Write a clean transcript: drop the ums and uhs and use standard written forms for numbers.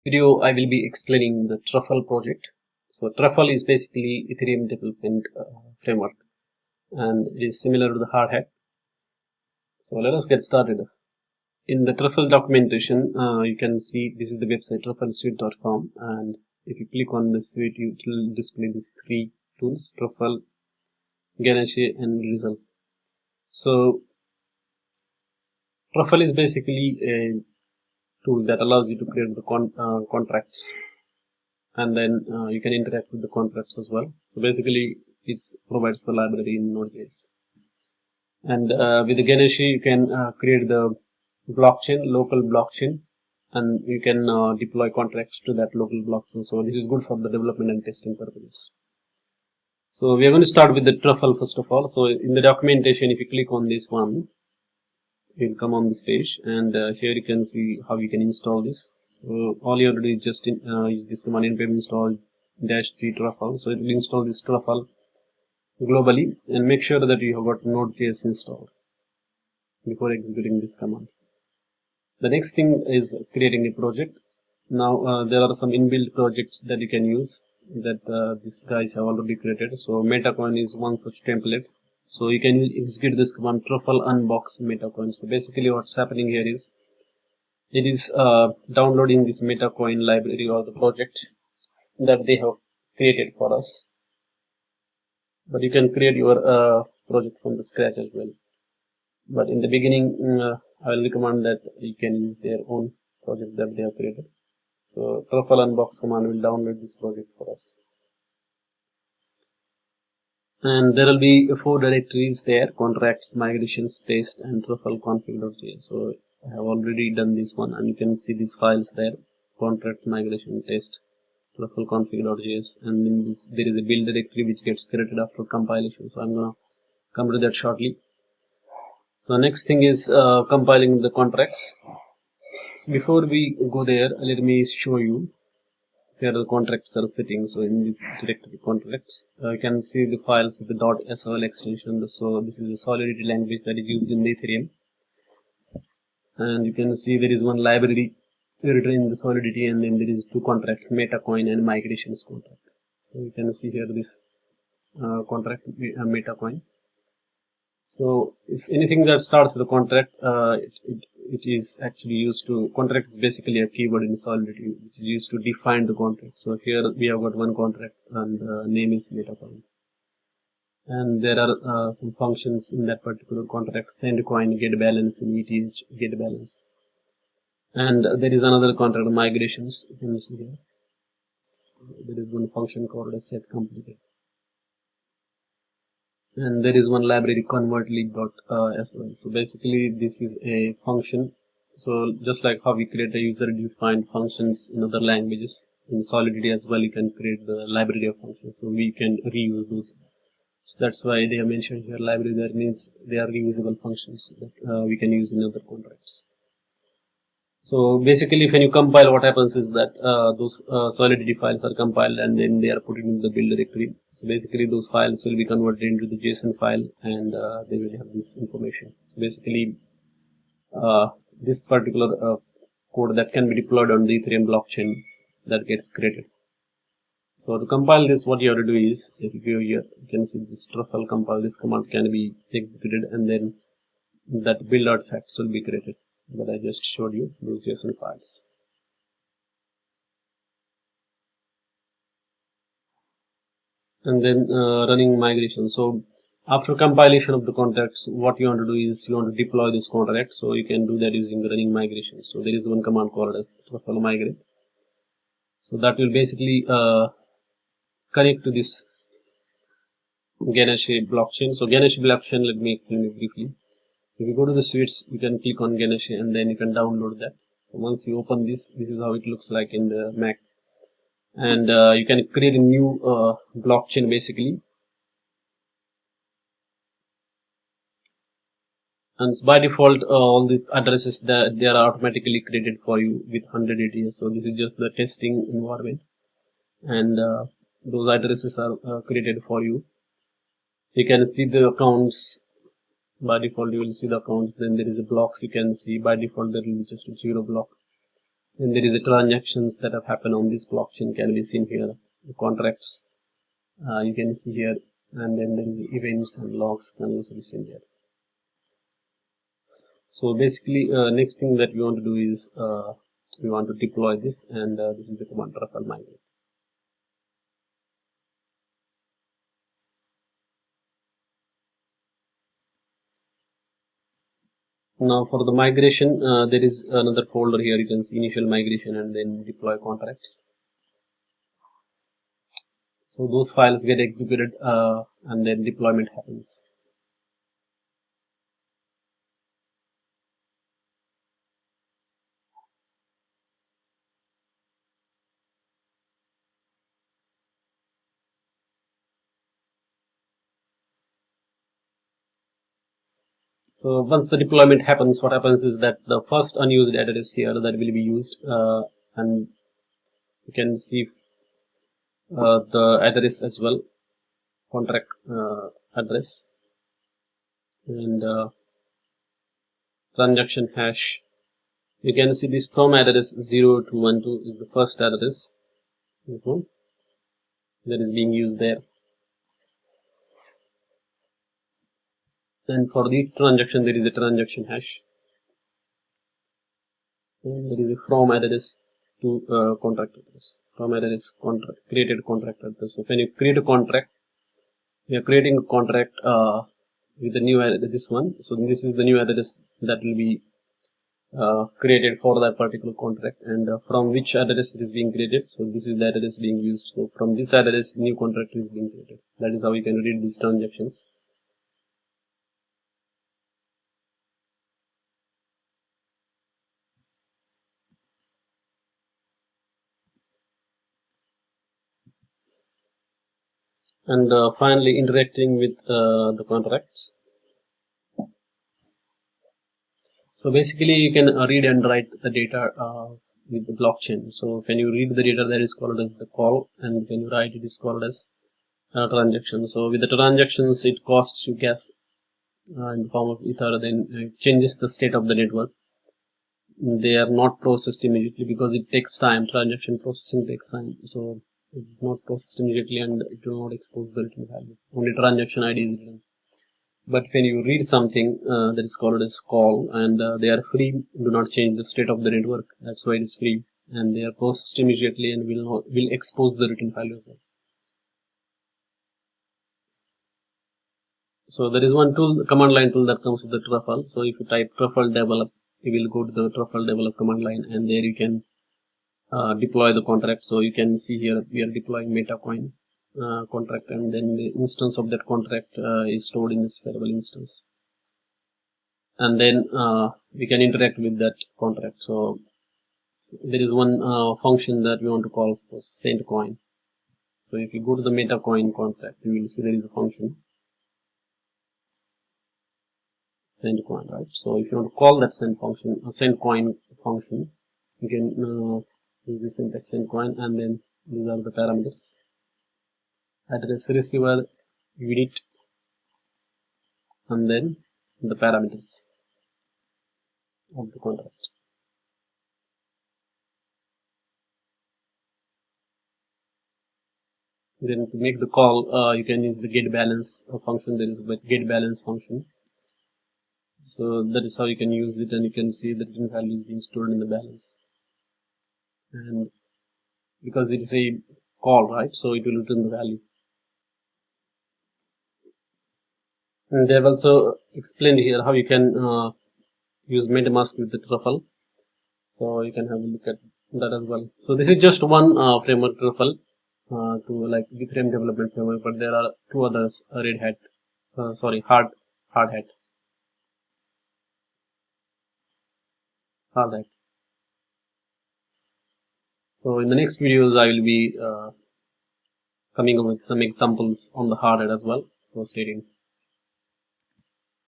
video, I will be explaining the Truffle project. So Truffle is basically Ethereum development framework, and it is similar to the Hardhat. So let us get started. In the Truffle documentation, you can see this is the website trufflesuite.com, and if you click on the suite, it will display these three tools: Truffle, Ganache, and Drizzle. So Truffle is basically a tool that allows you to create the contracts, and then you can interact with the contracts as well. So basically it provides the library in Node.js, and with the Ganache you can create the blockchain, local blockchain, and you can deploy contracts to that local blockchain. So this is good for the development and testing purposes. So we are going to start with the Truffle first of all. So in the documentation, if you click on this one, you'll come on this page, and here you can see how you can install this. So all you have to do is just use this command npm install -g Truffle. So it will install this Truffle globally, and make sure that you have got Node.js installed before executing this command. The next thing is creating a project. Now there are some inbuilt projects that you can use that these guys have already created. So Metacoin is one such template. So you can execute this command Truffle unbox Metacoin. So basically what's happening here is it is downloading this Metacoin library or the project that they have created for us. But you can create your project from the scratch as well. But in the beginning, I will recommend that you can use their own project that they have created. So Truffle unbox command will download this project for us. And there will be 4 directories there: contracts, migrations, test, and Truffle config.js. So I have already done this one, and you can see these files there: contract, migration, test, Truffle config.js, and in this there is a build directory which gets created after compilation. So I'm gonna come to that shortly. So next thing is compiling the contracts. So before we go there, let me show you where the contracts are sitting. So in this directory contracts, you can see the files with the .sol extension. So this is a Solidity language that is used in the Ethereum, and you can see there is one library written in the Solidity, and then there is 2 contracts: Metacoin and migrations contract. So you can see here this contract Metacoin. So if anything that starts with a contract, it is actually used to, contract is basically a keyword in Solidity which is used to define the contract. So here we have got one contract, and name is Metacoin, and there are some functions in that particular contract: send coin, get balance, and ETH get balance. And there is another contract, migrations. You can see here there is one function called as set completed, and there is one library convertlib.sl. So basically this is a function. So just like how we create a user defined functions in other languages, in Solidity as well you can create the library of functions, so we can reuse those. So that's why they are mentioned here library. That means they are reusable functions that we can use in other contracts. So basically when you compile, what happens is that those Solidity files are compiled, and then they are put into the build directory. So basically those files will be converted into the JSON file, and they will have this information. Basically this particular code that can be deployed on the Ethereum blockchain that gets created. So to compile this, what you have to do is, if you go here, you can see this Truffle compile. This command can be executed, and then that build artifacts will be created that I just showed you, those JSON files. And then running migration. So after compilation of the contracts, what you want to do is you want to deploy this contract. So you can do that using the running migration. So there is one command called as Truffle migrate. So that will basically connect to this Ganache blockchain. So Ganache blockchain, let me explain it briefly. If you go to the suites, you can click on Ganache, and then you can download that. So once you open this is how it looks like in the Mac, and you can create a new blockchain basically. And by default, all these addresses that they are automatically created for you with 100 ATS. So this is just the testing environment, and those addresses are created for you. You can see the accounts. By default you will see the accounts. Then there is a blocks. You can see by default there will be just a 0 block, And there is a transactions that have happened on this blockchain can be seen here. The contracts you can see here, and then there is events and logs can also be seen here. So basically next thing that we want to do is we want to deploy this, and this is the command truffle migrate. Now for the migration, there is another folder here. You can see initial migration and then deploy contracts. So those files get executed and then deployment happens. So once the deployment happens, what happens is that the first unused address here that will be used, and you can see the address as well, contract address, and transaction hash. You can see this from address 0212 is the first address, this one that is being used there. And for the transaction there is a transaction hash, and there is a from address to contract address, from address contract created contract address. So when you create a contract, we are creating a contract with the new address, this one. So this is the new address that will be created for that particular contract, and from which address it is being created. So this is the address being used. So from this address new contract is being created. That is how you can read these transactions. And finally interacting with the contracts. So basically you can read and write the data with the blockchain. So when you read the data, that is called as the call, and when you write, it is called as transaction. So with the transactions, it costs you gas in the form of ether, then it changes the state of the network. They are not processed immediately because it takes time. Transaction processing takes time, so it is not processed immediately, and it will not expose the written value. Only transaction ID is written. But when you read something that is called as call, and they are free, do not change the state of the network. That's why it is free, and they are processed immediately and will expose the written value as well. So there is one tool, command line tool, that comes with the truffle. So if you type truffle develop, you will go to the truffle develop command line, and there you can deploy the contract. So you can see here we are deploying MetaCoin contract, and then the instance of that contract is stored in this variable instance, and then we can interact with that contract. So there is one function that we want to call, suppose send coin. So if you go to the MetaCoin contract, you will see there is a function send coin, right? So if you want to call that send function, send coin function, you can use the syntax send coin, and then these are the parameters: address receiver, unit, and then the parameters of the contract. Then to make the call, you can use the get balance function. There is a get balance function. So that is how you can use it, and you can see the written value is being stored in the balance. And because it is a call, right, so it will return the value. And they have also explained here how you can use MetaMask with the truffle. So you can have a look at that as well. So this is just one framework, truffle, to like Ethereum development framework, but there are two others: Red Hat, Hard Hat. So in the next videos, I will be coming up with some examples on the Hard Hat as well. So stay tuned.